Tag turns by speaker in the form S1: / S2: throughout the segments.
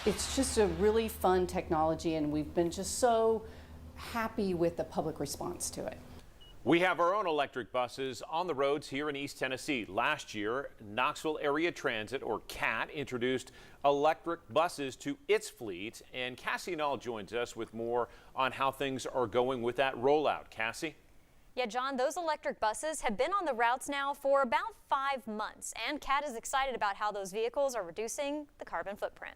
S1: It's just a really fun technology, and we've been just so happy with the public response to it.
S2: We have our own electric buses on the roads here in East Tennessee. Last year, Knoxville Area Transit, or CAT, introduced electric buses to its fleet. And Cassie Nall joins us with more on how things are going with that rollout. Cassie?
S3: Yeah, John, those electric buses have been on the routes now for about 5 months, and CAT is excited about how those vehicles are reducing the carbon footprint.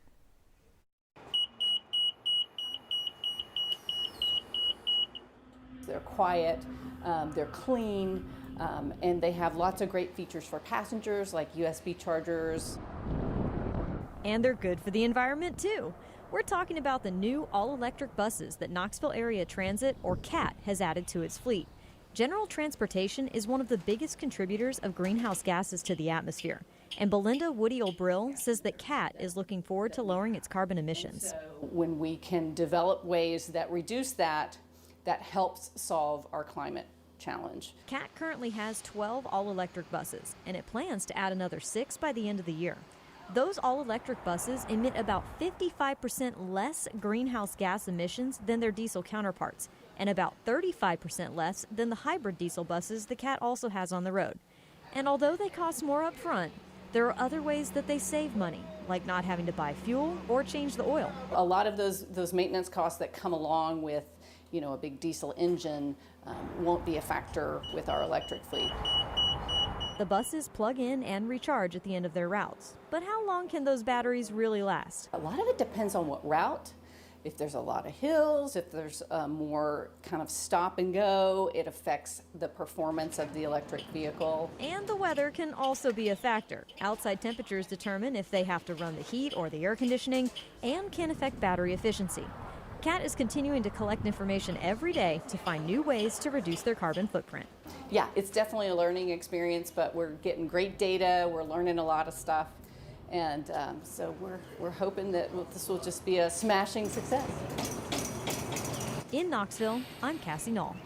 S1: They're quiet, they're clean, and they have lots of great features for passengers like USB chargers.
S4: And they're good for the environment too. We're talking about the new all-electric buses that Knoxville Area Transit, or CAT, has added to its fleet. General transportation is one of the biggest contributors of greenhouse gases to the atmosphere. And Belinda Woody-O'Brill says that CAT is looking forward to lowering its carbon emissions.
S1: So when we can develop ways that reduce that helps solve our climate challenge.
S4: CAT currently has 12 all-electric buses, and it plans to add another 6 by the end of the year. Those all-electric buses emit about 55% less greenhouse gas emissions than their diesel counterparts, and about 35% less than the hybrid diesel buses the CAT also has on the road. And although they cost more up front, there are other ways that they save money, like not having to buy fuel or change the oil.
S1: A lot of those maintenance costs that come along with a big diesel engine won't be a factor with our electric fleet.
S4: The buses plug in and recharge at the end of their routes. But how long can those batteries really last?
S1: A lot of it depends on what route. If there's a lot of hills, if there's more kind of stop and go, it affects the performance of the electric vehicle.
S4: And the weather can also be a factor. Outside temperatures determine if they have to run the heat or the air conditioning and can affect battery efficiency. CAT is continuing to collect information every day to find new ways to reduce their carbon footprint.
S1: Yeah, it's definitely a learning experience, but we're getting great data, we're learning a lot of stuff, and so we're hoping that this will just be a smashing success.
S4: In Knoxville, I'm Cassie Nall.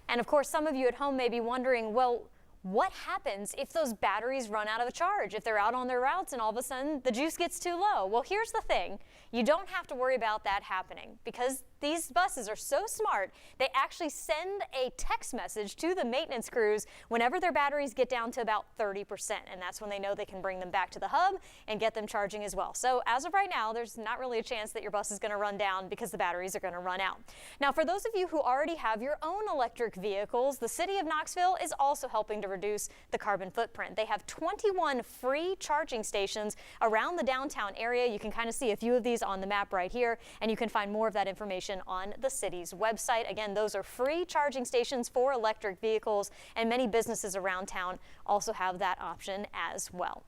S3: And of course, some of you at home may be wondering, well, what happens if those batteries run out of charge, if they're out on their routes and all of a sudden the juice gets too low? Well, here's the thing. You don't have to worry about that happening because these buses are so smart, they actually send a text message to the maintenance crews whenever their batteries get down to about 30%. And that's when they know they can bring them back to the hub and get them charging as well. So as of right now, there's not really a chance that your bus is going to run down because the batteries are going to run out. Now, for those of you who already have your own electric vehicles, the city of Knoxville is also helping to reduce the carbon footprint. They have 21 free charging stations around the downtown area. You can kind of see a few of these on the map right here, and you can find more of that information on the city's website. Again, those are free charging stations for electric vehicles, and many businesses around town also have that option as well.